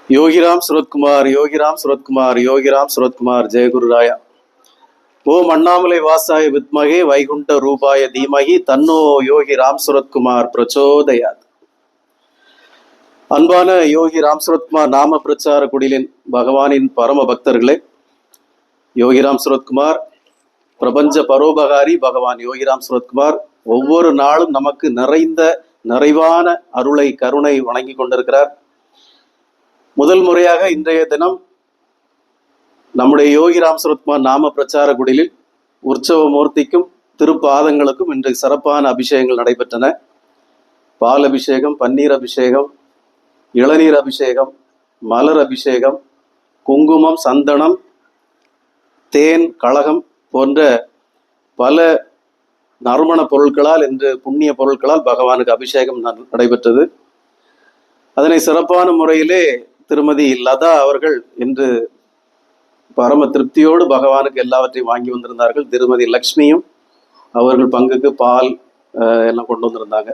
யோகிராம் சுரத்குமார், யோகிராம் சுரத்குமார், யோகிராம் சுரத்குமார். ஜெயகுருராயா. ஓம் அண்ணாமலை வாசாய வித்மகே வைகுண்ட ரூபாய தீமகி தன்னோ யோகி ராம் சுரத்குமார் பிரச்சோதயாத். அன்பான யோகி ராம் சுரத்குமார் நாம பிரச்சார குடிலின் பகவானின் பரம பக்தர்களே, யோகிராம் சுரத்குமார் பிரபஞ்ச பரோபகாரி பகவான் யோகிராம் சுரத்குமார் ஒவ்வொரு நாளும் நமக்கு நிறைவான அருளை கருணை வழங்கி கொண்டிருக்கிறார். முதல் முறையாக இன்றைய தினம் நம்முடைய யோகிராம் சுரத்குமார் நாம பிரச்சார குடிலில் உற்சவ மூர்த்திக்கும் திருப்பாதங்களுக்கும் இன்றைக்கு சிறப்பான அபிஷேகங்கள் நடைபெற்றன. பால் அபிஷேகம், பன்னீர் அபிஷேகம், இளநீர் அபிஷேகம், மலர் அபிஷேகம், குங்குமம், சந்தனம், தேன், கலகம் போன்ற பல நறுமண பொருட்களால் என்று புண்ணிய பொருட்களால் பகவானுக்கு அபிஷேகம் நடைபெற்றது. அதனை சிறப்பான முறையிலே திருமதி லதா அவர்கள் இன்று பரம திருப்தியோடு பகவானுக்கு எல்லாவற்றையும் வாங்கி வந்திருந்தார்கள். திருமதி லக்ஷ்மியும் அவர்கள் பங்குக்கு பால் எல்லாம் கொண்டு வந்திருந்தாங்க.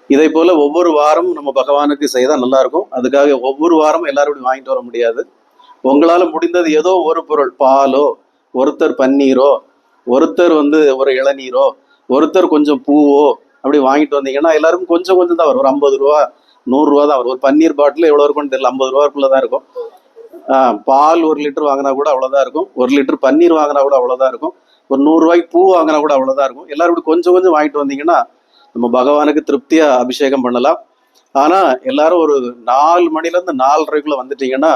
இதை போல ஒவ்வொரு வாரமும் நம்ம பகவானுக்கு செய்தால் நல்லா இருக்கும். அதுக்காக ஒவ்வொரு வாரமும் எல்லாரும் வாங்கிட்டு வர முடியாது. உங்களால் முடிந்தது ஏதோ ஒரு பொருள், பாலோ, ஒருத்தர் பன்னீரோ, ஒருத்தர் ஒரு இளநீரோ, ஒருத்தர் கொஞ்சம் பூவோ அப்படி வாங்கிட்டு வந்தீங்கன்னா எல்லாருக்கும் கொஞ்சம் கொஞ்சம் தான் வரும். ஒரு 50 ரூபா 100 ரூபா தான் வரும். ஒரு பன்னீர் பாட்டில் எவ்வளோ இருக்கும்னு தெரியல, 50 ரூபாய்க்குள்ளதான் இருக்கும். பால் 1 லிட்டர் வாங்கினா கூட அவ்வளோதான் இருக்கும். 1 லிட்டர் பன்னீர் வாங்கினா கூட அவ்வளோதான் இருக்கும். ஒரு 100 ரூபாய்க்கு பூ வாங்கினா கூட அவ்வளோதான் இருக்கும். எல்லாரும் இப்படி கொஞ்சம் கொஞ்சம் வாங்கிட்டு வந்தீங்கன்னா நம்ம பகவானுக்கு திருப்தியா அபிஷேகம் பண்ணலாம். ஆனா எல்லாரும் ஒரு 4 மணிலேருந்து 4:30க்குள்ள வந்துட்டீங்கன்னா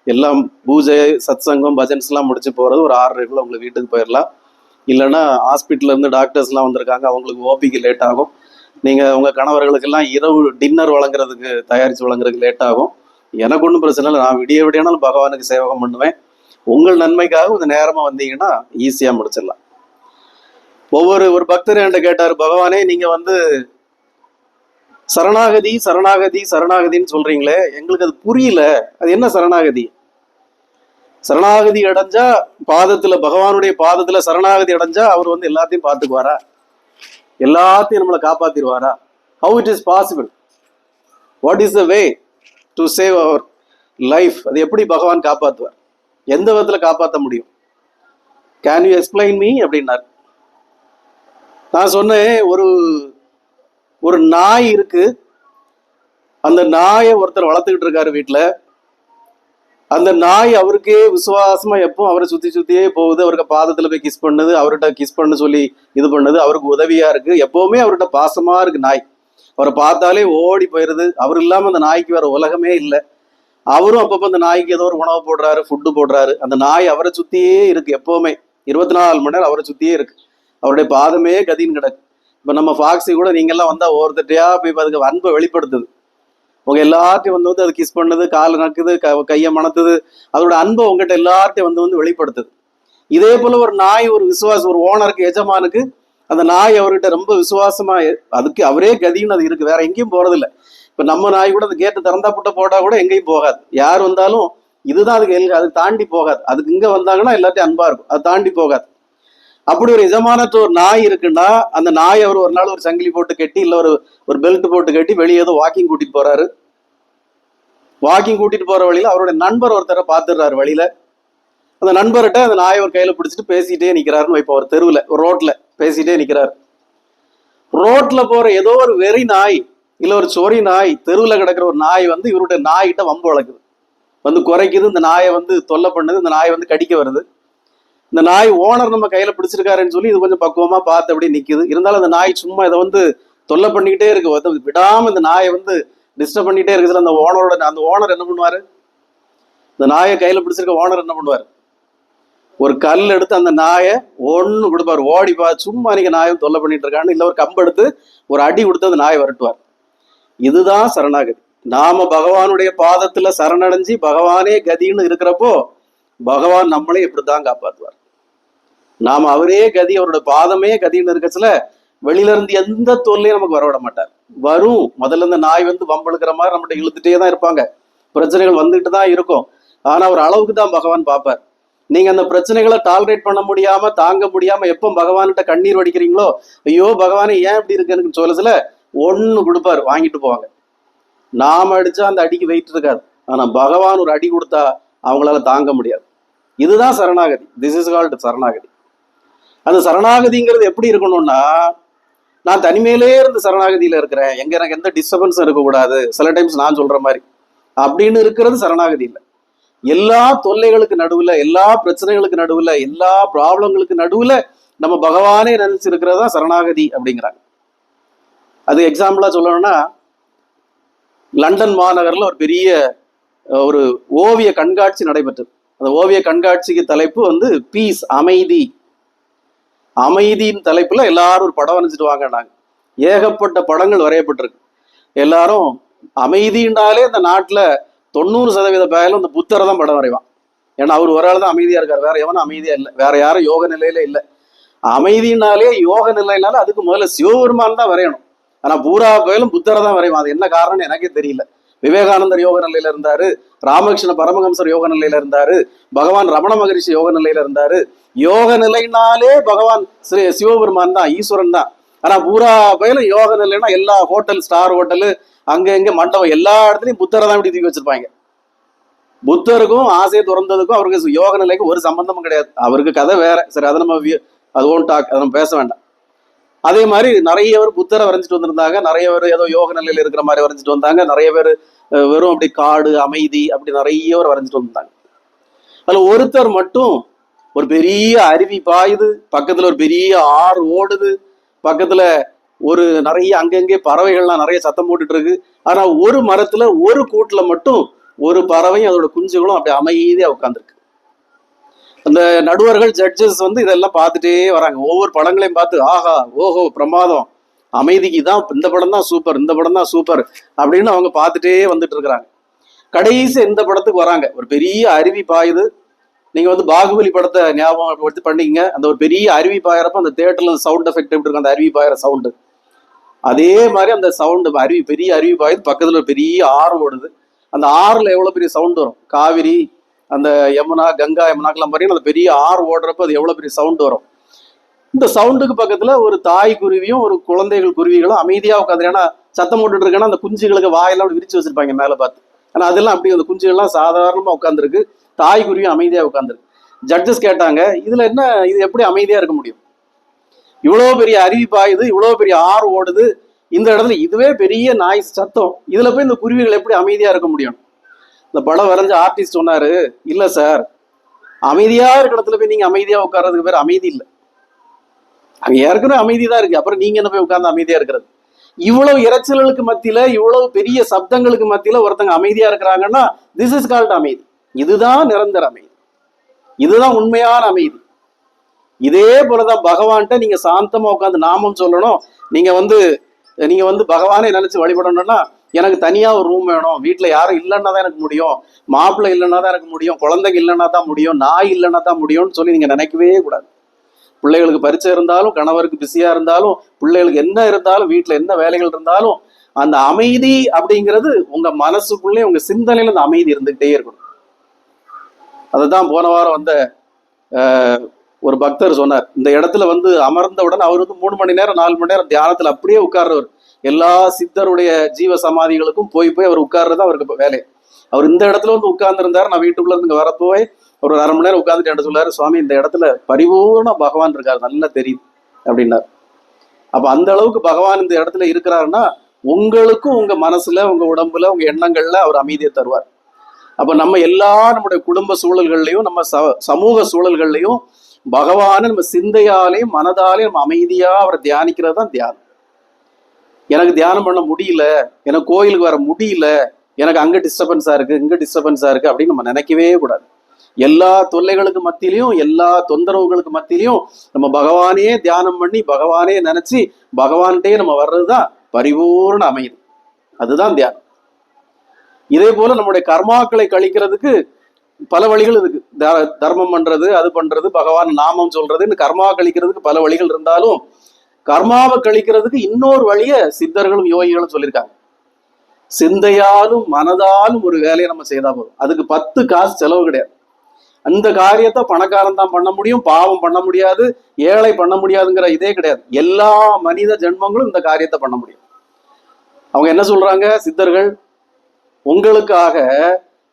எல்லாம் பூஜை, சத்சங்கம், பஜன்ஸ் எல்லாம் முடிச்சு போறது ஒரு 6:30க்குள்ள உங்களுக்கு வீட்டுக்கு போயிடலாம். இல்லைன்னா ஹாஸ்பிட்டல்ல இருந்து டாக்டர்ஸ் எல்லாம் வந்திருக்காங்க, அவங்களுக்கு ஓபிக்கு லேட் ஆகும். நீங்க உங்க கணவர்களுக்கெல்லாம் இரவு டின்னர் வழங்குறதுக்கு தயாரிச்சு வழங்குறதுக்கு லேட் ஆகும். எனக்கு ஒன்றும் பிரச்சனை இல்லை, நான் விடியானாலும் பகவானுக்கு சேவகம் பண்ணுவேன். உங்கள் நன்மைக்காக கொஞ்சம் நேரமா வந்தீங்கன்னா ஈஸியா முடிச்சிடலாம். ஒரு பக்தர் என்கிட்ட கேட்டாரு, பகவானே நீங்க சரணாகதி சரணாகதி சரணாகதின்னு சொல்றீங்களே, எங்களுக்கு அது புரியல, அது என்ன சரணாகதி? சரணாகதி அடைஞ்சா பாதத்துல, பகவானுடைய பாதத்துல சரணாகதி அடைஞ்சா அவர் எல்லாத்தையும் பார்த்துக்குவாரா? எல்லாத்தையும் நம்மளை காப்பாத்திடுவாரா? How it is possible? What is the way to save our life? அது எப்படி பகவான் காப்பாற்றுவார்? எந்த விதத்துல காப்பாற்ற முடியும்? கேன் யூ எக்ஸ்பிளைன் மீ அப்படின்னார். நான் சொன்னேன், ஒரு நாய் இருக்கு. அந்த நாயை ஒருத்தர் வளர்த்துக்கிட்டு இருக்காரு வீட்டுல. அந்த நாய் அவருக்கே விசுவாசமா எப்போ அவரை சுத்தியே போகுது. அவருக்கு பாதத்துல போய் கிஸ் பண்ணுது, அவர்கிட்ட கிஸ் பண்ண சொல்லி இது பண்ணுது, அவருக்கு உதவியா இருக்கு, எப்பவுமே அவர்கிட்ட பாசமா இருக்கு நாய். அவரை பார்த்தாலே ஓடி போயிருது. அவர் இல்லாம அந்த நாய்க்கு வேற உலகமே இல்லை. அவரும் அப்பப்போ அந்த நாய்க்கு ஏதோ ஒரு உணவு போடுறாரு, ஃபுட்டு போடுறாரு. அந்த நாய் அவரை சுத்தியே இருக்கு, எப்பவுமே 24 மணி நேரம் அவரை சுத்தியே இருக்கு. அவருடைய பாதமே கதின்னு கிடக்கு. இப்ப நம்ம ஃபாக்ஸி கூட நீங்க எல்லாம் வந்தா ஒவ்வொருத்தட்டையா போய் அதுக்கு அன்பை வெளிப்படுத்துது. உங்க எல்லார்ட்டையும் அது கிஸ் பண்ணுது, கால் நக்குது, கையை மணத்துது. அதோட அன்பை உங்ககிட்ட எல்லார்ட்டையும் வெளிப்படுத்துது. இதே போல ஒரு நாய், ஒரு விசுவாசம், ஒரு ஓனருக்கு, எஜமானுக்கு அந்த நாய் அவர்கிட்ட ரொம்ப விசுவாசமா, அதுக்கு அவரே கதின்னு அது இருக்கு, வேற எங்கேயும் போறது இல்லை. இப்ப நம்ம நாய் கூட அந்த கேட்டு திறந்தா புட்ட போட்டா கூட எங்கேயும் போகாது. யார் வந்தாலும் இதுதான் அதுக்கு, அது தாண்டி போகாது. அதுக்கு இங்க வந்தாங்கன்னா எல்லாத்தையும் அன்பா இருக்கும், அது தாண்டி போகாது. அப்படி ஒரு எஜமானத்து ஒரு நாய் இருக்குன்னா, அந்த நாய் அவர் ஒரு நாள் ஒரு சங்கிலி போட்டு கட்டி, இல்ல ஒரு பெல்ட் போட்டு கட்டி வெளியே ஏதோ வாக்கிங் கூட்டிட்டு போறாரு. வாக்கிங் கூட்டிட்டு போற வழியில அவருடைய நண்பர் ஒருத்தரை பார்த்துடுறாரு வழியில. அந்த நண்பர்கிட்ட அந்த நாயை ஒரு கையில பிடிச்சிட்டு பேசிட்டே நிக்கிறாருன்னு வைப்போம். ஒரு தெருவுல, ஒரு ரோட்ல பேசிட்டே நிக்கிறாரு. ரோட்ல போற ஏதோ ஒரு வெறி நாய், இல்ல ஒரு சொறி நாய், தெருவுல கிடக்குற ஒரு நாய் இவருடைய நாய்கிட்ட வம்பு வளர்க்குது, குறைக்குது. இந்த நாயை தொல்லை பண்ணுது. இந்த நாய் கடிக்க வருது. இந்த நாய் ஓனர் நம்ம கையில பிடிச்சிருக்காருன்னு சொல்லி இது கொஞ்சம் பக்குவமா பார்த்து அப்படியே நிக்குது. இருந்தாலும் அந்த நாய் சும்மா இதை தொல்லை பண்ணிக்கிட்டே இருக்கு, விடாம இந்த நாயை டிஸ்டர்ப் பண்ணிட்டே இருக்குது. அந்த ஓனர் என்ன பண்ணுவாரு? இந்த நாயை கையில பிடிச்சிருக்க ஓனர் என்ன பண்ணுவாரு? ஒரு கல் எடுத்து அந்த நாயை ஒண்ணு கொடுப்பாரு, ஓடிப்பா, சும்மா நீங்க நாயும் தொல்லை பண்ணிட்டு இருக்கான்னு. இல்ல ஒரு கம்பு எடுத்து ஒரு அடி கொடுத்து அந்த நாயை வரட்டுவார். இதுதான் சரணாகதி. நாம பகவானுடைய பாதத்துல சரணடைஞ்சு பகவானே கதின்னு இருக்கிறப்போ பகவான் நம்மளே இப்படித்தான் காப்பாற்றுவார். நாம அவரே கதி, அவருடைய பாதமே கதின்னு இருக்கச்சுல வெளியில இருந்து எந்த தொல்லையும் நமக்கு வரவிட மாட்டார். வரும், முதல்ல இந்த நாய் வம்பெழுக்கிற மாதிரி நம்மகிட்ட இழுத்துட்டே தான் இருப்பாங்க, பிரச்சனைகள் வந்துட்டு தான் இருக்கும். ஆனா ஒரு அளவுக்கு தான் பகவான் பார்ப்பார். நீங்க அந்த பிரச்சனைகளை டாலரேட் பண்ண முடியாம, தாங்க முடியாம எப்போ பகவான்கிட்ட கண்ணீர் வடிக்கிறீங்களோ, ஐயோ பகவானே ஏன் இப்படி இருக்குன்னு சொல்லச்சுல ஒண்ணு கொடுப்பாரு, வாங்கிட்டு போவாங்க. நாம அடிச்சா அந்த அடிக்கு வெயிட் இருக்காது, ஆனா பகவான் ஒரு அடி கொடுத்தா அவங்களால தாங்க முடியாது. இதுதான் சரணாகதி. திஸ் இஸ் கால்டு சரணாகதி. அந்த சரணாகதிங்கிறது எப்படி இருக்கணும்னா, நான் தனிமையிலே இருந்து சரணாகதியில இருக்கிறேன், எனக்கு எந்த டிஸ்டர்பன்ஸும் இருக்கக்கூடாது, சில டைம்ஸ் நான் சொல்ற மாதிரி அப்படின்னு இருக்கிறது சரணாகதி இல்லை. எல்லா தொல்லைகளுக்கு நடுவுல, எல்லா பிரச்சனைகளுக்கு நடுவுல, எல்லா ப்ராப்ளங்களுக்கு நடுவுல நம்ம பகவானே நினைச்சிருக்கிறதா சரணாகதி அப்படிங்கிறாங்க. அது எக்ஸாம்பிளா சொல்லணும்னா, லண்டன் மாநகர்ல ஒரு பெரிய ஒரு ஓவிய கண்காட்சி நடைபெற்றது. அந்த ஓவிய கண்காட்சிக்கு தலைப்பு வந்து பீஸ், அமைதி. அமைதியின் தலைப்புல எல்லாரும் ஒரு படம் வரைஞ்சிட்டு வாங்கினாங்க. ஏகப்பட்ட படங்கள் வரையப்பட்டிருக்கு. எல்லாரும் அமைதினாலே இந்த நாட்டுல 90% பேரும் இந்த புத்தரை தான் படம் வரைவான். ஏன்னா அவர் ஒரு ஆள் தான் அமைதியா இருக்காரு, வேற எவனும் அமைதியா இல்லை, வேற யாரும் யோக நிலையில இல்லை. அமைதினாலே யோக நிலையினால அதுக்கு முதல்ல சிவபெருமான் தான் வரையணும். ஆனா பூரா பேரும் புத்தரை தான் வரைவான். அது என்ன காரணம்னு எனக்கே தெரியல. விவேகானந்தர் யோக நிலையில இருந்தாரு, ராமகிருஷ்ண பரமஹம்சர் யோக நிலையில இருந்தாரு, பகவான் ரமண மகரிஷி யோக நிலையில இருந்தாரு. யோக நிலைனாலே பகவான் சிவபெருமான் தான், ஈஸ்வரன் தான். ஆனா பூரா பயிலும் யோக நிலைன்னா எல்லா ஹோட்டல், ஸ்டார் ஹோட்டலு, அங்க எங்க மண்டபம், எல்லா இடத்துலயும் புத்தரை தான் இப்படி தூக்கி வச்சிருப்பாங்க. புத்தருக்கும் ஆசையை துறந்ததுக்கும் அவருக்கு யோக நிலைக்கு ஒரு சம்பந்தமும் கிடையாது. அவருக்கு கதை வேற. சரி, அதை நம்ம அது ஓன் டாக், அதை நம்ம பேச வேண்டாம். அதே மாதிரி நிறைய பேர் புத்தரை வரைஞ்சிட்டு வந்திருந்தாங்க, நிறைய பேர் ஏதோ யோக நிலையில இருக்கிற மாதிரி வரைஞ்சிட்டு வந்தாங்க, நிறைய பேர் வெறும் அப்படி காடு, அமைதி, அப்படி நிறைய பேர் வரைஞ்சிட்டு வந்தாங்க. அதுல ஒருத்தர் மட்டும் ஒரு பெரிய அருவி பாயுது, பக்கத்துல ஒரு பெரிய ஆறு ஓடுது, பக்கத்துல ஒரு நிறைய அங்கங்கே பறவைகள்லாம் நிறைய சத்தம் போட்டுட்டு இருக்கு. ஆனா ஒரு மரத்துல ஒரு கூட்டுல மட்டும் ஒரு பறவையும் அதோட குஞ்சுகளும் அப்படி அமைதியா உட்காந்துருக்கு. அந்த நடுவர்கள், ஜட்ஜஸ் வந்து இதெல்லாம் பார்த்துட்டே வராங்க. ஒவ்வொரு படங்களையும் பார்த்து ஆஹா ஓஹோ பிரமாதம், அமைதிக்கு தான் இந்த படம் தான் சூப்பர், இந்த படம் தான் சூப்பர் அப்படின்னு அவங்க பார்த்துட்டே வந்துட்டு இருக்கிறாங்க. கடைசி இந்த படத்துக்கு வராங்க. ஒரு பெரிய அருவி பாயுது. நீங்க வந்து பாகுபலி படத்தை ஞாபகம் பண்ணிக்கங்க. அந்த ஒரு பெரிய அருவி பாயறப்ப அந்த தியேட்டர்ல சவுண்ட் எஃபெக்ட் எப்படி இருக்கும், அந்த அருவி பாயிற சவுண்டு, அதே மாதிரி அந்த சவுண்டு, அருவி, பெரிய அருவி பாயுது, பக்கத்துல ஒரு பெரிய ஆறு ஓடுது. அந்த ஆறுல எவ்வளவு பெரிய சவுண்ட் வரும். காவிரி, அந்த யமுனா, கங்கா, யமுனாக்கெல்லாம் பாத்தீங்கன்னா அந்த பெரிய ஆறு ஓடுறப்ப அது எவ்வளவு பெரிய சவுண்ட் வரும். இந்த சவுண்டுக்கு பக்கத்துல ஒரு தாய் குருவியும் ஒரு குழந்தைகள் குருவிகளும் அமைதியா உட்காந்து, ஏன்னா சத்தம் போட்டுட்டு இருக்கேன்னா அந்த குஞ்சுகளுக்கு வாயெல்லாம் அப்படி விரிச்சு வச்சிருப்பாங்க மேல பார்த்து. ஆனா அதெல்லாம் அப்படி அந்த குஞ்சுகள்லாம் சாதாரணமா உட்காந்துருக்கு, தாய் குருவியும் அமைதியா உட்காந்துருக்கு. ஜட்ஜஸ் கேட்டாங்க, இதுல என்ன, இது எப்படி அமைதியா இருக்க முடியும்? இவ்வளவு பெரிய அருவி பாயுது, இவ்வளவு பெரிய ஆறு ஓடுது, இந்த இடத்துல இதுவே பெரிய நாய் சத்தம், இதுல போய் இந்த குருவிகள் எப்படி அமைதியா இருக்க முடியும்? இந்த படம் வரைஞ்ச ஆர்டிஸ்ட் சொன்னாரு, இல்ல சார், அமைதியா இருக்கிற இடத்துல போய் நீங்க அமைதியா உட்கார்றதுக்கு பேர் அமைதி இல்லை, அங்க ஏற்கனவே அமைதி தான் இருக்கு, அப்புறம் நீங்க என்ன போய் உட்கார்ந்து அமைதியா இருக்கிறது? இவ்வளவு இறைச்சல்களுக்கு மத்தியில, இவ்வளவு பெரிய சப்தங்களுக்கு மத்தியில ஒருத்தங்க அமைதியா இருக்கிறாங்கன்னா திஸ் இஸ் கால்ட் அமைதி. இதுதான் நிரந்தர அமைதி, இதுதான் உண்மையான அமைதி. இதே போலதான் பகவான்கிட்ட நீங்க சாந்தமா உட்காந்து நாமம் சொல்லணும். நீங்க வந்து பகவானே நினைச்சு வழிபடணும்னா, எனக்கு தனியா ஒரு ரூம் வேணும், வீட்டுல யாரும் இல்லைன்னா தான் எனக்கு முடியும், மாப்பிள்ளை இல்லைன்னா தான் எனக்கு முடியும், குழந்தைங்க இல்லைன்னா தான் முடியும், நாய் இல்லைன்னா தான் முடியும்னு சொல்லி நீங்க நினைக்கவே கூடாது. பிள்ளைகளுக்கு பரீட்சை இருந்தாலும், கணவருக்கு பிஸியா இருந்தாலும், பிள்ளைகளுக்கு என்ன இருந்தாலும், வீட்டுல என்ன வேலைகள் இருந்தாலும், அந்த அமைதி அப்படிங்கிறது உங்க மனசுக்குள்ளே, உங்க சிந்தனையில அந்த அமைதி இருந்துகிட்டே இருக்கணும். அதுதான் போன வாரம் வந்த ஒரு பக்தர் சொன்னார். இந்த இடத்துல வந்து அமர்ந்தவுடன் அவர் வந்து 3 மணி நேரம் 4 மணி நேரம் தியானத்துல அப்படியே உட்கார்றவர். எல்லா சித்தருடைய ஜீவ சமாதிகளுக்கும் போய் அவர் உட்கார்றது அவருக்கு வேலை. அவர் இந்த இடத்துல வந்து உட்கார்ந்து இருந்தாரு. நான் வீட்டுக்குள்ள இருந்து வரப்போய் ஒரு 1/2 மணி நேரம் உட்கார்ந்துட்டு சொல்லாரு, சுவாமி இந்த இடத்துல பரிபூர்ண பகவான் இருக்காரு, நல்லா தெரியுது அப்படின்னாரு. அப்ப அந்த அளவுக்கு பகவான் இந்த இடத்துல இருக்கிறாருன்னா, உங்களுக்கும் உங்க மனசுல, உங்க உடம்புல, உங்க எண்ணங்கள்ல அவர் அமைதியை தருவார். அப்ப நம்ம நம்முடைய குடும்ப சூழல்கள்லையும், நம்ம சமூக சூழல்கள்லையும் பகவானை நம்ம சிந்தையாலையும் மனதாலையும் நம்ம அமைதியா அவரை தியானிக்கிறது தான் தியானம். எனக்கு தியானம் பண்ண முடியல, எனக்கு கோயிலுக்கு வர முடியல, எனக்கு அங்க டிஸ்டர்பன்ஸா இருக்கு, இங்க டிஸ்டர்பன்ஸா இருக்கு அப்படின்னு நம்ம நினைக்கவே கூடாது. எல்லா தொல்லைகளுக்கு மத்தியிலையும், எல்லா தொந்தரவுகளுக்கு மத்தியிலையும் நம்ம பகவானே தியானம் பண்ணி, பகவானே நினைச்சு, பகவான்கிட்டே நம்ம வர்றதுதான் பரிபூர்ண அமைதி. அதுதான் தியானம். இதே போல நம்முடைய கர்மாக்களை கழிக்கிறதுக்கு பல வழிகள் இருக்கு. தர்மம் பண்றது, அது பண்றது, பகவான் நாமம் சொல்றது, இந்த கர்மா கழிக்கிறதுக்கு பல வழிகள் இருந்தாலும், கர்மாவை கழிக்கிறதுக்கு இன்னொரு வழிய சித்தர்களும் யோகிகளும் சொல்லியிருக்காங்க. சிந்தையாலும் மனதாலும் ஒரு வேலையை நம்ம செய்தா போதும். அதுக்கு 10 காசு செலவு கிடையாது. அந்த காரியத்தை பணக்காரன் தான் பண்ண முடியும், பாவம் பண்ண முடியாது, ஏழை பண்ண முடியாதுங்கிற இதே கிடையாது. எல்லா மனித ஜென்மங்களும் இந்த காரியத்தை பண்ண முடியும். அவங்க என்ன சொல்றாங்க சித்தர்கள், உங்களுக்காக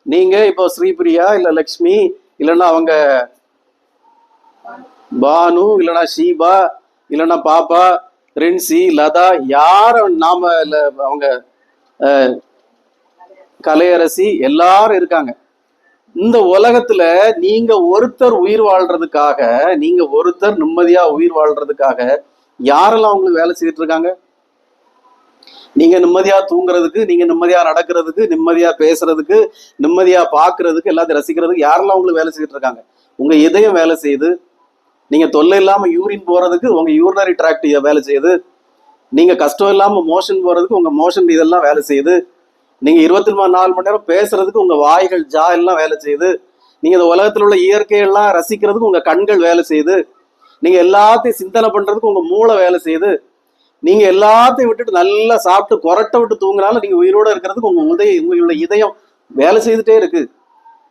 நீங்க இப்போ ஸ்ரீபிரியா இல்ல லக்ஷ்மி இல்லைன்னா அவங்க பானு இல்லைன்னா ஷீபா இல்லைன்னா பாப்பா ரின்சி லதா யார நாம இல்ல அவங்க கலையரசி எல்லாரும் இருக்காங்க. இந்த உலகத்துல நீங்க ஒருத்தர் உயிர் வாழ்றதுக்காக, நீங்க ஒருத்தர் நிம்மதியா உயிர் வாழ்றதுக்காக யாரெல்லாம் உங்களுக்கு வேலை செய்துட்டு இருக்காங்க? நீங்க நிம்மதியா தூங்குறதுக்கு, நீங்க நிம்மதியா நடக்கிறதுக்கு, நிம்மதியா பேசுறதுக்கு, நிம்மதியா பாக்குறதுக்கு, எல்லாத்தையும் ரசிக்கிறதுக்கு யாரெல்லாம் உங்களுக்கு வேலை செய்துட்டு இருக்காங்க? உங்க இதயம் வேலை செய்யுது. நீங்க தொல்லை இல்லாம யூரின் போறதுக்கு உங்க யூரினரி டிராக்ட் வேலை செய்யுது. நீங்க கஷ்டம் இல்லாம மோஷன் போறதுக்கு உங்க மோஷன் இதெல்லாம் வேலை செய்யுது. நீங்க 24 மணி நேரம் பேசுறதுக்கு உங்க வாய்கள் ஜா எல்லாம் வேலை செய்யுது. நீங்க இந்த உலகத்துல உள்ள இயற்கையெல்லாம் ரசிக்கிறதுக்கு உங்க கண்கள் வேலை செய்யுது. நீங்க எல்லாத்தையும் சிந்தனை பண்றதுக்கு உங்க மூளை வேலை செய்யுது. நீங்க எல்லாத்தையும் விட்டுட்டு நல்லா சாப்பிட்டு கொரட்டை விட்டு தூங்கினாலும் நீங்க உயிரோட இருக்கிறதுக்கு உங்களுடைய இதயம் வேலை செய்துட்டே இருக்கு.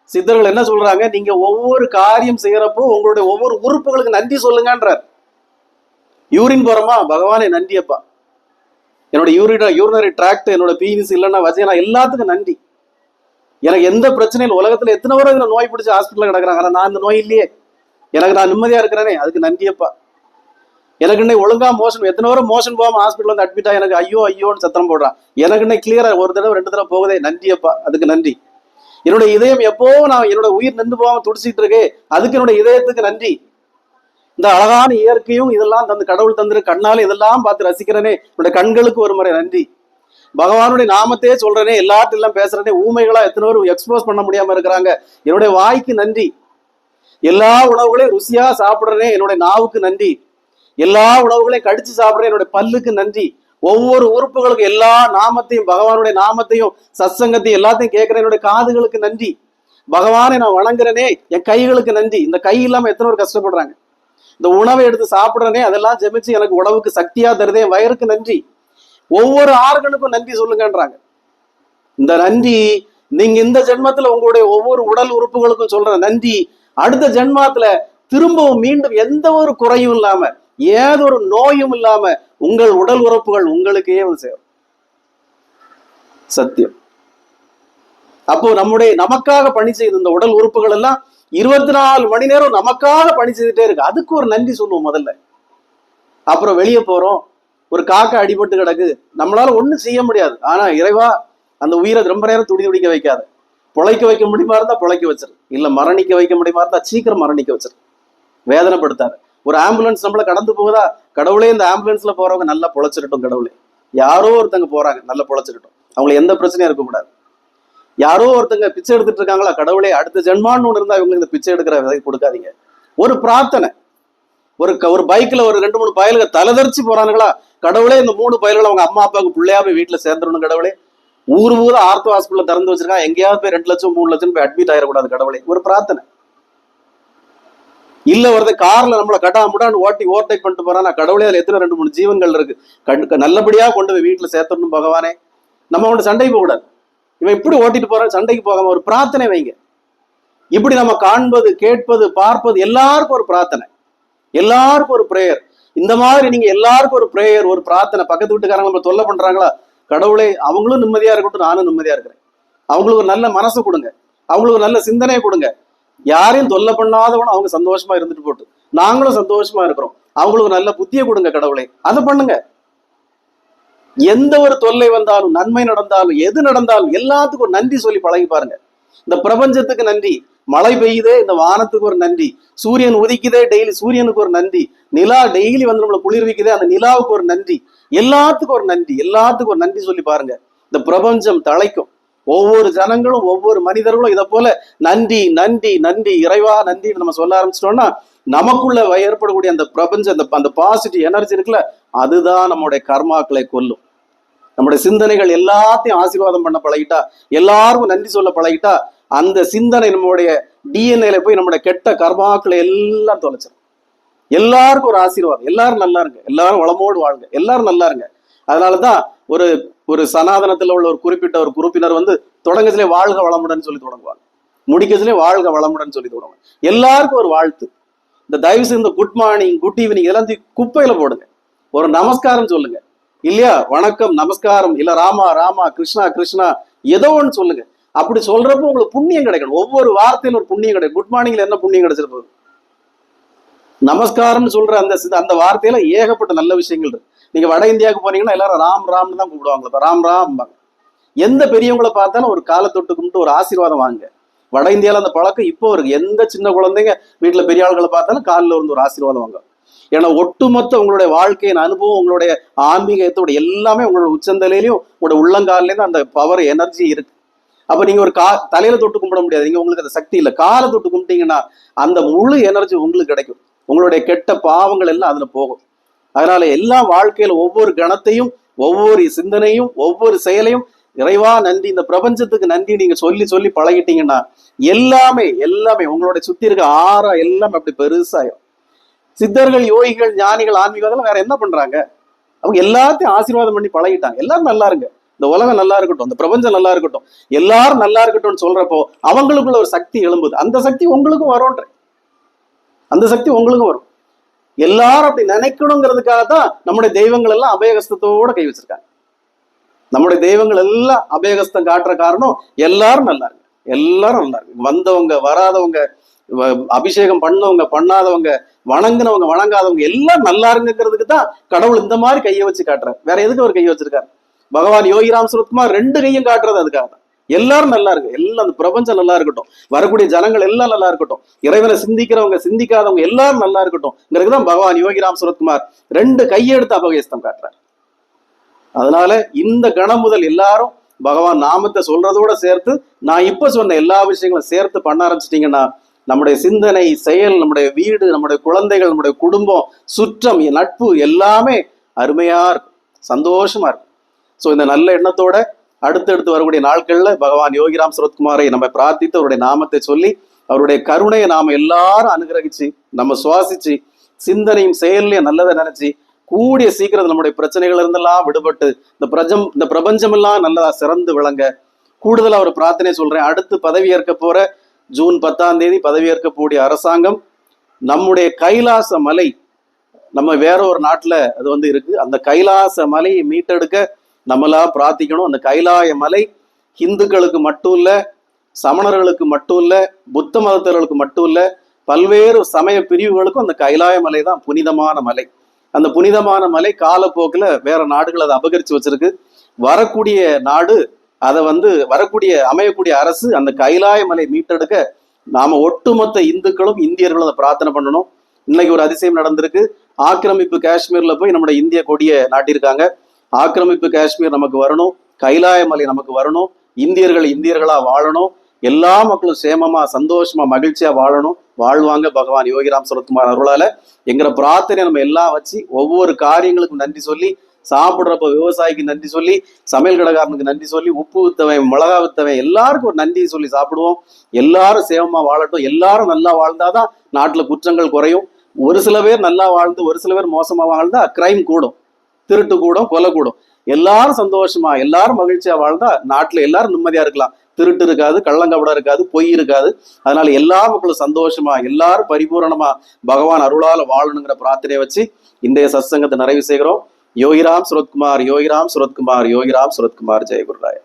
சித்தர்கள் என்ன சொல்றாங்க? நீங்க ஒவ்வொரு காரியம் செய்யறப்போ உங்களுடைய ஒவ்வொரு உறுப்புகளுக்கு நன்றி சொல்லுங்கன்றார். யூரின் போறோமா, பகவானே நன்றியப்பா, என்னோட யூரினரி டிராக்ட், என்னோட பீனிஸ் இல்லைன்னா வஜைனா எல்லாத்துக்கும் நன்றி. எனக்கு எந்த பிரச்சனையும் உலகத்துல எத்தனை பேர் இதுல நோய் பிடிச்சி ஹாஸ்பிட்டல் கிடக்குறாங்க, ஆனா நான் இந்த நோய் இல்லையே, எனக்கு நான் நிம்மதியா இருக்கிறேனே, அதுக்கு நன்றியப்பா. எனக்கு இன்னைக்கு ஒழுங்கா மோஷன், எத்தனை பேரும் மோஷன் போகாம ஹாஸ்பிட்டல் வந்து அட்மிட் ஆகி எனக்கு ஐயோ ஐயோன்னு சத்தம் போடுறான், எனக்கு இன்னைக்கு கிளியரா ஒரு தடவை 2 தடவை போகுதே, நன்றியப்பா, அதுக்கு நன்றி. என்னோட இதயம் எப்போ நான் என்னோட உயிர் நின்று போகாம துடிச்சிட்டு இருக்கே, அதுக்கு என்னோட இதயத்துக்கு நன்றி. இந்த அழகான இயற்கையும் இதெல்லாம் தந்து கடவுள் தந்துரு கண்ணால இதெல்லாம் பார்த்து ரசிக்கிறனே, என்னோட கண்களுக்கு ஒரு முறை நன்றி. பகவானுடைய நாமத்தையே சொல்றேனே, எல்லாத்திலும் பேசுறேனே, ஊமைகளா எத்தனை பேர் எக்ஸ்போஸ் பண்ண முடியாம இருக்கிறாங்க, என்னுடைய வாய்க்கு நன்றி. எல்லா உணவுகளையும் ருசியா சாப்பிடுறேனே, என்னுடைய நாவுக்கு நன்றி. எல்லா உணவுகளையும் கடிச்சு சாப்பிடுறேன், என்னுடைய பல்லுக்கு நன்றி. ஒவ்வொரு உறுப்புகளுக்கு எல்லா நாமத்தையும், பகவானுடைய நாமத்தையும் சத்சங்கத்தையும் எல்லாத்தையும் கேட்கிறேன், என்னுடைய காதுகளுக்கு நன்றி. பகவானை நான் வணங்குறேனே, என் கைகளுக்கு நன்றி. இந்த கை இல்லாம எத்தனை பேர் கஷ்டப்படுறாங்க. இந்த உணவை எடுத்து சாப்பிடுறேனே, அதெல்லாம் ஜெபிச்சு எனக்கு உணவுக்கு சக்தியா தருதே, வயிறுக்கு நன்றி. ஒவ்வொரு ஆர்கனுக்கும் நன்றி சொல்லுங்கன்றாங்க. இந்த நன்றி நீங்க இந்த ஜென்மத்துல உங்களுடைய ஒவ்வொரு உடல் உறுப்புகளுக்கும் சொல்ற நன்றி, அடுத்த ஜென்மத்துல திரும்பவும் மீண்டும் எந்த ஒரு குறையும் இல்லாம, ஏதொரு நோயும் இல்லாம உங்கள் உடல் உறுப்புகள் உங்களுக்கே வந்து சேரும். சத்தியம். அப்போ நமக்காக பணி செய்து இந்த உடல் உறுப்புகள் எல்லாம் 24 மணி நேரம் நமக்காக பணி செய்துட்டே இருக்கு. அதுக்கு ஒரு நன்றி சொல்லுவோம் முதல்ல. அப்புறம் வெளியே போறோம், ஒரு காக்கா அடிபட்டு கிடக்கு, நம்மளால ஒண்ணும் செய்ய முடியாது. ஆனா இறைவா அந்த உயிரை ரொம்ப நேரம் துடிக்க வைக்காது. பொழைக்க வைக்க முடியுமா இருந்தா பொழைக்க வச்சிரு, இல்ல மரணிக்க வைக்க முடியுமா இருந்தா சீக்கிரம் மரணிக்க வச்சிரு, வேதனைப்படுத்தாரு. ஒரு ஆம்புலன்ஸ் நம்மள கடந்து போகுதா, கடவுளே இந்த ஆம்புலன்ஸ்ல போறவங்க நல்லா பொழைச்சிருட்டும், கடவுளே யாரோ ஒருத்தங்க போறாங்க நல்லா பொழைச்சிருட்டும், அவங்களுக்கு எந்த பிரச்சனையும் இருக்கக்கூடாது. யாரோ ஒருத்தங்க பிச்சை எடுத்துட்டு இருக்காங்களா, கடவுளே அடுத்த ஜென்மான்னு ஒண்ணு இருந்தா இவங்களுக்கு இந்த பிச்சை எடுக்கிற விதை கொடுக்காதீங்க. ஒரு பிரார்த்தனை. ஒரு பைக்ல ஒரு 2-3 பயலுக தலைதறிச்சு போறானுங்களா, கடவுளே இந்த 3 பயல்கள் அவங்க அம்மா அப்பாவுக்கு பிள்ளையா போய் வீட்டுல சேர்ந்துடணும் கடவுளே. ஊர் ஆர்த்தோ ஹாஸ்பிட்டல் திறந்து வச்சிருக்காங்க, எங்கேயாவது போய் 2 லட்சம் 3 லட்சம் போய் அட்மிட் ஆயிடக்கூடாது கடவுளே. ஒரு பிரார்த்தனை. இல்ல ஒருத்தர் கார்ல நம்மள கட்டாமுடான்னு ஓவர்டேக் பண்ணிட்டு போறான், கடவுளே அதுல எத்தனை 2-3 ஜீவன்கள் இருக்கு, நல்லபடியா கொண்டு போய் வீட்டுல சேர்த்தணும் பகவானே. நம்ம அவன்கிட்ட சண்டைக்கு போக கூடாது, இவன் இப்படி ஓட்டிட்டு போறான் சண்டைக்கு போகாம ஒரு பிரார்த்தனை வைங்க. இப்படி நம்ம காண்பது கேட்பது பார்ப்பது எல்லாருக்கும் ஒரு பிரார்த்தனை, எல்லாருக்கும் ஒரு பிரேயர். இந்த மாதிரி நீங்க எல்லாருக்கும் ஒரு பிரேயர், ஒரு பிரார்த்தனை. பக்கத்து வீட்டுக்காரங்க நம்ம தொல்லை பண்றாங்களா, கடவுளே அவங்களும் நிம்மதியா இருக்கட்டும், நானும் நிம்மதியா இருக்கிறேன், அவங்களுக்கு ஒரு நல்ல மனசு கொடுங்க, அவங்களுக்கு ஒரு நல்ல சிந்தனையை கொடுங்க. யாரையும் தொல்லை பண்ணாதவனும் அவங்க சந்தோஷமா இருந்துட்டு போட்டு, நாங்களும் சந்தோஷமா இருக்கிறோம், அவங்களுக்கு நல்ல புத்தியை கொடுங்க கடவுளே. அதை பண்ணுங்க. எந்த ஒரு தொல்லை வந்தாலும், நன்மை நடந்தாலும், எது நடந்தாலும் எல்லாத்துக்கும் ஒரு நன்றி சொல்லி பழகி பாருங்க. இந்த பிரபஞ்சத்துக்கு நன்றி, மழை பெய்யுதே இந்த வானத்துக்கு ஒரு நன்றி, சூரியன் உதிக்குதே டெய்லி சூரியனுக்கு ஒரு நன்றி, நிலா டெய்லி வந்து நம்மளை குளிர்விக்குதே அந்த நிலாவுக்கு ஒரு நன்றி, எல்லாத்துக்கும் ஒரு நன்றி, எல்லாத்துக்கும் ஒரு நன்றி சொல்லி பாருங்க. இந்த பிரபஞ்சம் தழைக்கும். ஒவ்வொரு ஜனங்களும் ஒவ்வொரு மனிதர்களும் இதை போல நன்றி நன்றி நன்றி இறைவா நன்றி நம்ம சொல்ல ஆரம்பிச்சிட்டோம்னா, நமக்குள்ள ஏற்படக்கூடிய அந்த பிரபஞ்சம், அந்த பாசிட்டிவ் எனர்ஜி இருக்குல்ல, அதுதான் நம்மளுடைய கர்மாக்களை கொல்லும். நம்முடைய சிந்தனைகள் எல்லாத்தையும் ஆசீர்வாதம் பண்ண பழகிட்டா, எல்லாருக்கும் நன்றி சொல்ல பழகிட்டா, அந்த சிந்தனை நம்மளுடைய டிஎன்ஏல போய் நம்மளுடைய கெட்ட கர்மாக்களை எல்லாம் தொலைச்சிடும். எல்லாருக்கும் ஒரு ஆசீர்வாதம், எல்லாரும் நல்லா இருங்க, எல்லாரும் வளமோடு வாழுங்க, எல்லாரும் நல்லா இருங்க. அதனாலதான் ஒரு சனாதனத்துல உள்ள ஒரு குறிப்பிட்ட ஒரு குரூப்பினர் வந்து தொடங்கத்திலே வாழ்க வளமுடன் சொல்லி தொடங்குவாங்க, முடிக்கத்திலே வாழ்க வளமுடன் சொல்லி தொடங்குவாங்க. எல்லாருக்கும் ஒரு வாழ்த்து. இந்த தயவு செய்து இந்த குட் மார்னிங் குட் ஈவினிங் இதெல்லாம் குப்பையில போடுங்க, ஒரு நமஸ்காரம் சொல்லுங்க இல்லையா, வணக்கம் நமஸ்காரம், இல்ல ராமா ராமா கிருஷ்ணா கிருஷ்ணா ஏதோ ஒன்று சொல்லுங்க. அப்படி சொல்றப்போ உங்களுக்கு புண்ணியம் கிடைக்கணும். ஒவ்வொரு வார்த்தையில ஒரு புண்ணியம் கிடைக்கும். குட் மார்னிங்ல என்ன புண்ணியம் கிடைச்சிருப்போம்? நமஸ்காரம்னு சொல்ற அந்த வார்த்தையில ஏகப்பட்ட நல்ல விஷயங்கள் இருக்கு. நீங்க வட இந்தியாவுக்கு போனீங்கன்னா எல்லாரும் ராம் ராம்னு தான் கூப்பிடுவாங்க. ராம் ராம். எந்த பெரியவங்களை பார்த்தாலும் ஒரு காலை தொட்டு கும்பிட்டு ஒரு ஆசீர்வாதம் வாங்க. வட இந்தியாவில் அந்த பழக்கம் இப்போ இருக்கு. எந்த சின்ன குழந்தைங்க வீட்டுல பெரிய ஆள்களை பார்த்தாலும் காலில் இருந்து ஒரு ஆசீர்வாதம் வாங்க. ஏன்னா ஒட்டுமொத்த உங்களுடைய வாழ்க்கையின் அனுபவம், உங்களுடைய ஆன்மீகத்தோட எல்லாமே உங்களோட உச்சந்தலையிலையும் உங்களோட உள்ளங்காலிலேயும் அந்த பவர் எனர்ஜி இருக்கு. அப்ப நீங்க ஒரு தலையில தொட்டு கும்பிட முடியாது. நீங்க உங்களுக்கு அந்த சக்தி இல்லை. காலை தொட்டு கும்பிட்டீங்கன்னா அந்த முழு எனர்ஜி உங்களுக்கு கிடைக்கும். உங்களுடைய கெட்ட பாவங்கள் எல்லாம் அதுல போகும். அதனால எல்லா வாழ்க்கையில ஒவ்வொரு கணத்தையும், ஒவ்வொரு சிந்தனையும், ஒவ்வொரு செயலையும் இறைவா நன்றி, இந்த பிரபஞ்சத்துக்கு நன்றி நீங்க சொல்லி சொல்லி பழகிட்டீங்கன்னா எல்லாமே எல்லாமே உங்களுடைய சுத்தி இருக்க ஆறா எல்லாமே அப்படி பெருசாயும். சித்தர்கள், யோகிகள், ஞானிகள், ஆன்மீகங்கள் வேற என்ன பண்றாங்க? அவங்க எல்லாத்தையும் ஆசீர்வாதம் பண்ணி பழகிட்டாங்க. எல்லாரும் நல்லா இருங்க, இந்த உலகம் நல்லா இருக்கட்டும், இந்த பிரபஞ்சம் நல்லா இருக்கட்டும், எல்லாரும் நல்லா இருக்கட்டும்னு சொல்றப்போ அவங்களுக்குள்ள ஒரு சக்தி எழும்புது. அந்த சக்தி உங்களுக்கும் வரும்ன்ற, அந்த சக்தி உங்களுக்கும் வரும். எல்லாரும் அப்படி நினைக்கணுங்கிறதுக்காக தான் நம்முடைய தெய்வங்கள் எல்லாம் அபயகஸ்தத்தோட கை வச்சிருக்காங்க. நம்முடைய தெய்வங்கள் எல்லாம் அபயகஸ்தம் காட்டுற காரணம் எல்லாரும் நல்லா இருக்கு, எல்லாரும் நல்லா இருக்கு. வந்தவங்க, வராதவங்க, அபிஷேகம் பண்ணவங்க, பண்ணாதவங்க, வணங்குனவங்க, வணங்காதவங்க எல்லாம் நல்லா இருங்கிறதுக்கு தான் கடவுள் இந்த மாதிரி கையை வச்சு காட்டுறாரு. வேற எதுக்கு ஒரு கையை வச்சிருக்காரு? பகவான் யோகிராம் சுரத்குமார் 2 கையும் காட்டுறது அதுக்காக தான். எல்லாரும் நல்லா இருக்கு, எல்லாம் அந்த பிரபஞ்சம் நல்லா இருக்கட்டும், வரக்கூடிய ஜனங்கள் எல்லாம் நல்லா இருக்கட்டும், இறைவனை சிந்திக்கிறவங்க சிந்திக்காதவங்க எல்லாரும் நல்லா இருக்கட்டும் தான் பகவான் யோகிராம் சுரத்குமார் 2 கையெடுத்து அபகஸ்தம் காட்டுறாரு. அதனால இந்த கணம் முதல் எல்லாரும் பகவான் நாமத்தை சொல்றதோட சேர்த்து நான் இப்ப சொன்ன எல்லா விஷயங்களும் சேர்த்து பண்ண ஆரம்பிச்சிட்டீங்கன்னா நம்முடைய சிந்தனை, செயல், நம்முடைய வீடு, நம்முடைய குழந்தைகள், நம்முடைய குடும்பம், சுற்றம், நட்பு எல்லாமே அருமையா இருக்கும், சந்தோஷமா இருக்கும். ஸோ இந்த நல்ல எண்ணத்தோட அடுத்தடுத்து வரக்கூடிய நாட்கள்ல பகவான் யோகிராம் சுரத்குமாரை நம்ம பிரார்த்தித்து அவருடைய நாமத்தை சொல்லி அவருடைய கருணையை நாம எல்லாரும் அனுகிரகிச்சு நம்ம சுவாசிச்சு சிந்தனையும் செயல்லையும் நல்லதை நினைச்சு கூடிய சீக்கிரம் நம்முடைய பிரச்சனைகள் இருந்தெல்லாம் விடுபட்டு இந்த பிரபஞ்சம் எல்லாம் நல்லதா சிறந்து விளங்க கூடுதலா ஒரு பிரார்த்தனை சொல்றேன். அடுத்து பதவியேற்க போற ஜூன் 10ஆம் தேதி பதவியேற்கக்கூடிய அரசாங்கம் நம்முடைய கைலாச மலை, நம்ம வேற ஒரு நாட்டுல அது இருக்கு, அந்த கைலாச மலையை மீட்டெடுக்க நம்மளா பிரார்த்திக்கணும். அந்த கைலாய மலை இந்துக்களுக்கு மட்டும் இல்ல, சமணர்களுக்கு மட்டும் இல்ல, புத்த மதத்தர்களுக்கு மட்டும் இல்ல, பல்வேறு சமய பிரிவுகளுக்கும் அந்த கைலாய மலை தான் புனிதமான மலை. அந்த புனிதமான மலை காலப்போக்கில் வேற நாடுகள் அதை அபகரிச்சு வச்சிருக்கு. வரக்கூடிய நாடு அதை அமையக்கூடிய அரசு அந்த கைலாய மலை மீட்டெடுக்க நாம ஒட்டுமொத்த இந்துக்களும் இந்தியர்களும் அதை பிரார்த்தனை பண்ணணும். இன்னைக்கு ஒரு அதிசயம் நடந்திருக்கு. ஆக்கிரமிப்பு காஷ்மீர்ல போய் நம்முடைய இந்திய கொடியை நாட்டியிருக்காங்க. ஆக்கிரமிப்பு காஷ்மீர் நமக்கு வரணும், கைலாய மலை நமக்கு வரணும், இந்தியர்களா வாழணும், எல்லா மக்களும் சேமமா சந்தோஷமா மகிழ்ச்சியா வாழணும், வாழ்வாங்க பகவான் யோகிராம் சுரத்குமார் அருளால. என்கிற பிரார்த்தனை நம்ம எல்லாம் வச்சு ஒவ்வொரு காரியங்களுக்கும் நன்றி சொல்லி, சாப்பிடுறப்ப விவசாயிக்கு நன்றி சொல்லி, சமையல் கடைக்காரனுக்கு நன்றி சொல்லி, உப்பு வித்தவன், மிளகா வித்தவன் எல்லாருக்கும் ஒரு நன்றி சொல்லி சாப்பிடுவோம். எல்லாரும் சேமமா வாழட்டும். எல்லாரும் நல்லா வாழ்ந்தாதான் நாட்டுல குற்றங்கள் குறையும். ஒரு சில பேர் நல்லா வாழ்ந்து ஒரு சில பேர் மோசமா வாழ்ந்தா கிரைம் கூடும், திருட்டு கூடும், கொலை கூடும். எல்லாரும் சந்தோஷமா எல்லாரும் மகிழ்ச்சியா வாழ்ந்தா நாட்டுல எல்லாரும் நிம்மதியா இருக்கலாம். திருட்டு இருக்காது, கள்ளங்கபடம் இருக்காது, பொய் இருக்காது. அதனால எல்லா மக்களும் சந்தோஷமா எல்லாரும் பரிபூரணமா பகவான் அருளால வாழணுங்கிற பிரார்த்தனையை வச்சு இன்றைய சத்சங்கத்தை நிறைவு செய்கிறோம். யோகிராம் சுரத்குமார், யோகிராம் சுரத்குமார், யோகிராம் சுரத்குமார். ஜெய குருராய.